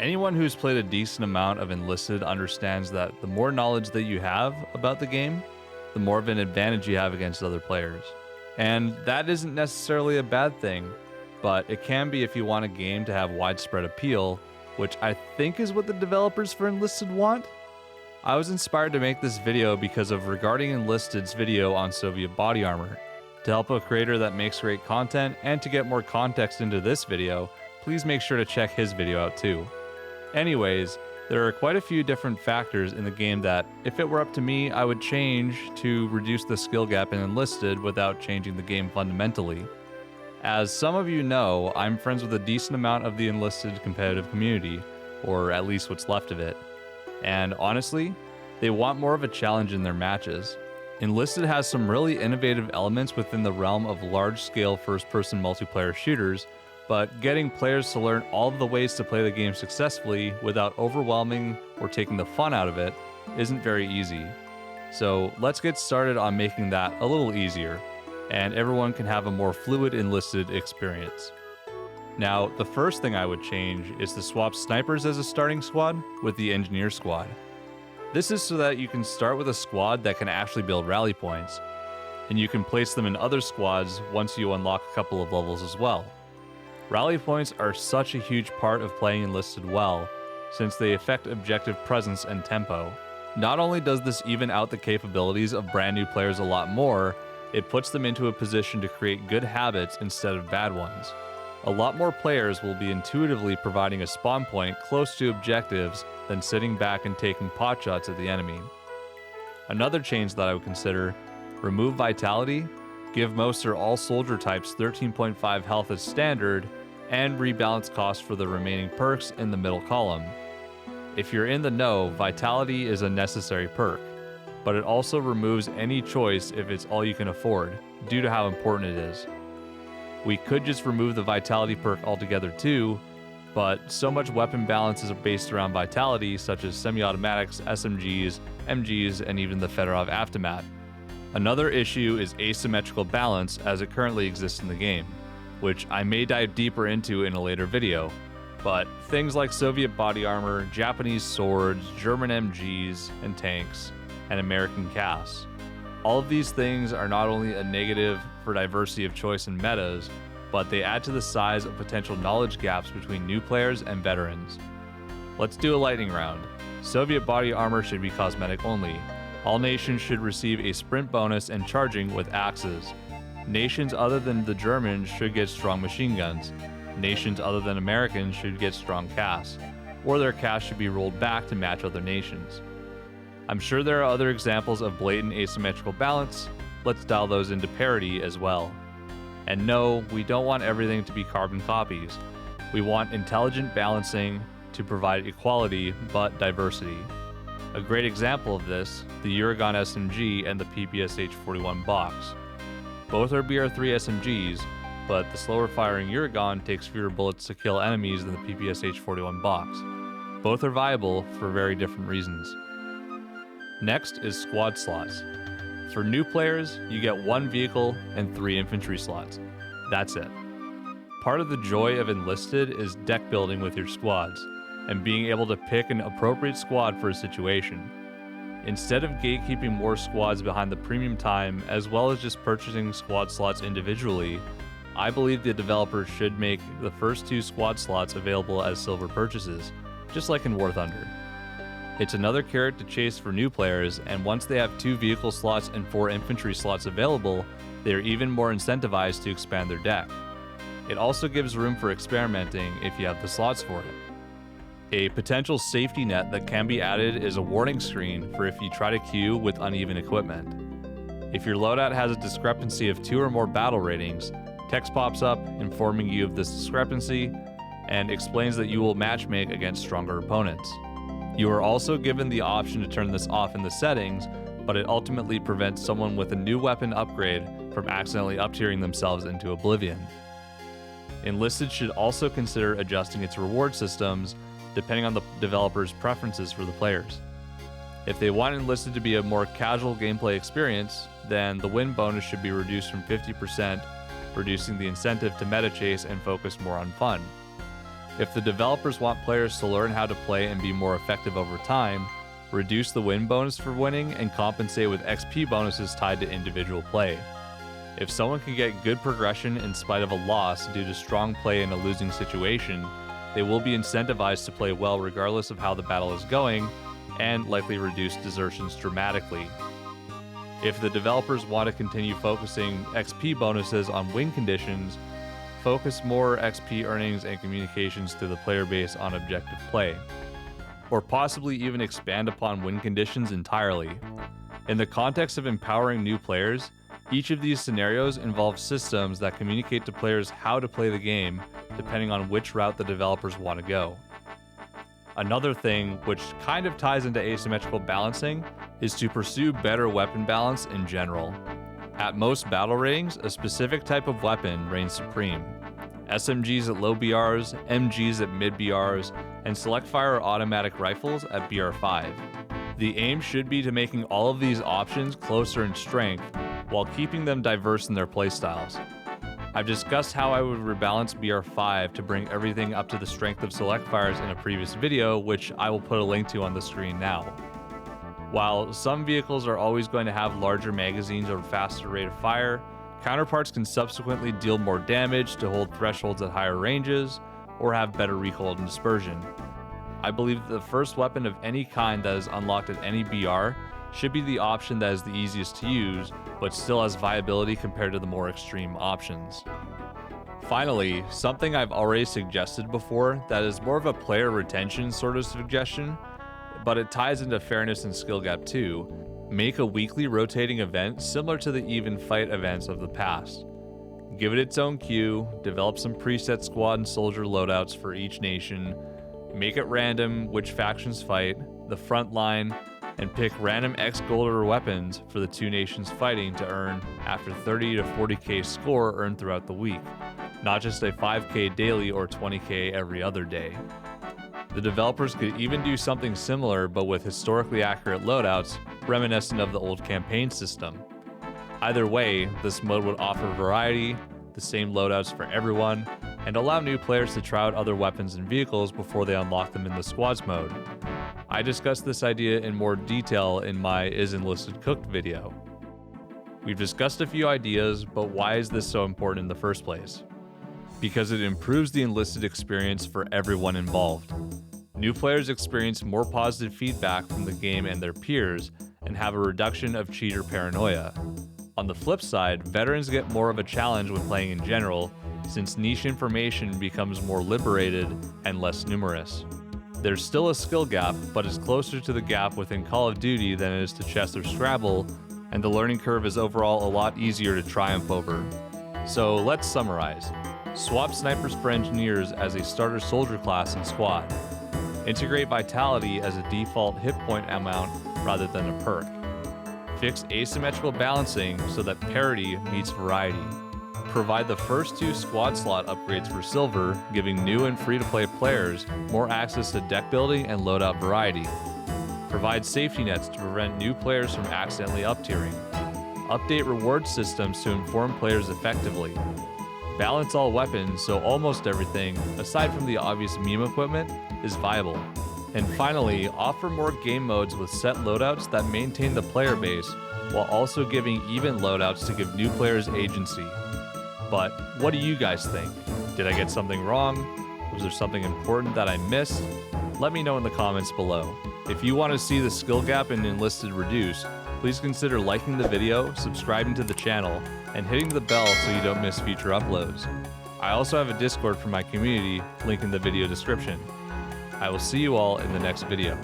Anyone who's played a decent amount of Enlisted understands that the more knowledge that you have about the game, the more of an advantage you have against other players. And that isn't necessarily a bad thing, but it can be if you want a game to have widespread appeal, which I think is what the developers for Enlisted want. I was inspired to make this video because of regarding Enlisted's video on Soviet body armor. To help a creator that makes great content and to get more context into this video, please make sure to check his video out too. Anyways, there are quite a few different factors in the game that, if it were up to me, I would change to reduce the skill gap in Enlisted without changing the game fundamentally. As some of you know, I'm friends with a decent amount of the Enlisted competitive community, or at least what's left of it. And honestly, they want more of a challenge in their matches. Enlisted has some really innovative elements within the realm of large-scale first-person multiplayer shooters, but getting players to learn all of the ways to play the game successfully without overwhelming or taking the fun out of it isn't very easy. So let's get started on making that a little easier, and everyone can have a more fluid Enlisted experience. Now, the first thing I would change is to swap snipers as a starting squad with the engineer squad. This is so that you can start with a squad that can actually build rally points, and you can place them in other squads once you unlock a couple of levels as well. Rally points are such a huge part of playing Enlisted well, since they affect objective presence and tempo. Not only does this even out the capabilities of brand new players a lot more, it puts them into a position to create good habits instead of bad ones. A lot more players will be intuitively providing a spawn point close to objectives than sitting back and taking potshots at the enemy. Another change that I would consider: remove Vitality, give most or all soldier types 13.5 health as standard, and rebalance costs for the remaining perks in the middle column. If you're in the know, Vitality is a necessary perk, but it also removes any choice if it's all you can afford, due to how important it is. We could just remove the Vitality perk altogether too, but so much weapon balance is based around Vitality, such as semi-automatics, SMGs, MGs, and even the Fedorov Aftermath. Another issue is asymmetrical balance as it currently exists in the game, which I may dive deeper into in a later video, but things like Soviet body armor, Japanese swords, German MGs and tanks, and American CAS. All of these things are not only a negative for diversity of choice in metas, but they add to the size of potential knowledge gaps between new players and veterans. Let's do a lightning round. Soviet body armor should be cosmetic only. All nations should receive a sprint bonus and charging with axes. Nations other than the Germans should get strong machine guns. Nations other than Americans should get strong CAS, or their CAS should be rolled back to match other nations. I'm sure there are other examples of blatant asymmetrical balance. Let's dial those into parity as well. And no, we don't want everything to be carbon copies. We want intelligent balancing to provide equality but diversity. A great example of this, the Uragan SMG and the PPSH-41 box. Both are BR3 SMGs, but the slower firing Uragan takes fewer bullets to kill enemies than the PPSH-41 box. Both are viable for very different reasons. Next is squad slots. For new players, you get 1 vehicle and 3 infantry slots. That's it. Part of the joy of Enlisted is deck building with your squads, and being able to pick an appropriate squad for a situation. Instead of gatekeeping more squads behind the premium time, as well as just purchasing squad slots individually, I believe the developers should make the first 2 squad slots available as silver purchases, just like in War Thunder. It's another carrot to chase for new players, and once they have 2 vehicle slots and 4 infantry slots available, they are even more incentivized to expand their deck. It also gives room for experimenting if you have the slots for it. A potential safety net that can be added is a warning screen for if you try to queue with uneven equipment. If your loadout has a discrepancy of 2 or more battle ratings, text pops up informing you of this discrepancy and explains that you will matchmake against stronger opponents. You are also given the option to turn this off in the settings, but it ultimately prevents someone with a new weapon upgrade from accidentally up-tiering themselves into oblivion. Enlisted should also consider adjusting its reward systems depending on the developer's preferences for the players. If they want Enlisted to be a more casual gameplay experience, then the win bonus should be reduced from 50%, reducing the incentive to meta chase and focus more on fun. If the developers want players to learn how to play and be more effective over time, reduce the win bonus for winning and compensate with XP bonuses tied to individual play. If someone can get good progression in spite of a loss due to strong play in a losing situation, they will be incentivized to play well regardless of how the battle is going, and likely reduce desertions dramatically. If the developers want to continue focusing XP bonuses on win conditions, focus more XP earnings and communications to the player base on objective play, or possibly even expand upon win conditions entirely. In the context of empowering new players, each of these scenarios involves systems that communicate to players how to play the game, depending on which route the developers want to go. Another thing, which kind of ties into asymmetrical balancing, is to pursue better weapon balance in general. At most battle ratings, a specific type of weapon reigns supreme. SMGs at low BRs, MGs at mid BRs, and select fire automatic rifles at BR5. The aim should be to making all of these options closer in strength, while keeping them diverse in their playstyles. I've discussed how I would rebalance BR5 to bring everything up to the strength of select fires in a previous video, which I will put a link to on the screen now. While some vehicles are always going to have larger magazines or faster rate of fire, counterparts can subsequently deal more damage to hold thresholds at higher ranges, or have better recoil and dispersion. I believe that the first weapon of any kind that is unlocked at any BR should be the option that is the easiest to use, but still has viability compared to the more extreme options. Finally, something I've already suggested before that is more of a player retention sort of suggestion, but it ties into fairness and skill gap too. Make a weekly rotating event similar to the even fight events of the past. Give it its own queue, develop some preset squad and soldier loadouts for each nation, make it random which factions fight, the front line, and pick random X gold or weapons for the two nations fighting to earn after 30 to 40k score earned throughout the week, not just a 5k daily or 20k every other day. The developers could even do something similar but with historically accurate loadouts reminiscent of the old campaign system. Either way, this mode would offer variety, the same loadouts for everyone, and allow new players to try out other weapons and vehicles before they unlock them in the squads mode. I discussed this idea in more detail in my Is Enlisted Cooked video. We've discussed a few ideas, but why is this so important in the first place? Because it improves the enlisted experience for everyone involved. New players experience more positive feedback from the game and their peers, and have a reduction of cheater paranoia. On the flip side, veterans get more of a challenge when playing in general, since niche information becomes more liberated and less numerous. There's still a skill gap, but it's closer to the gap within Call of Duty than it is to chess or Scrabble, and the learning curve is overall a lot easier to triumph over. So let's summarize. Swap snipers for engineers as a starter soldier class in squad. Integrate vitality as a default hit point amount rather than a perk. Fix asymmetrical balancing so that parity meets variety. Provide the first 2 squad slot upgrades for silver, giving new and free-to-play players more access to deck building and loadout variety. Provide safety nets to prevent new players from accidentally up-tiering. Update reward systems to inform players effectively. Balance all weapons so almost everything, aside from the obvious meme equipment, is viable. And finally, offer more game modes with set loadouts that maintain the player base, while also giving even loadouts to give new players agency. But what do you guys think? Did I get something wrong? Was there something important that I missed? Let me know in the comments below. If you want to see the skill gap in Enlisted reduced, please consider liking the video, subscribing to the channel, and hitting the bell so you don't miss future uploads. I also have a Discord for my community, link in the video description. I will see you all in the next video.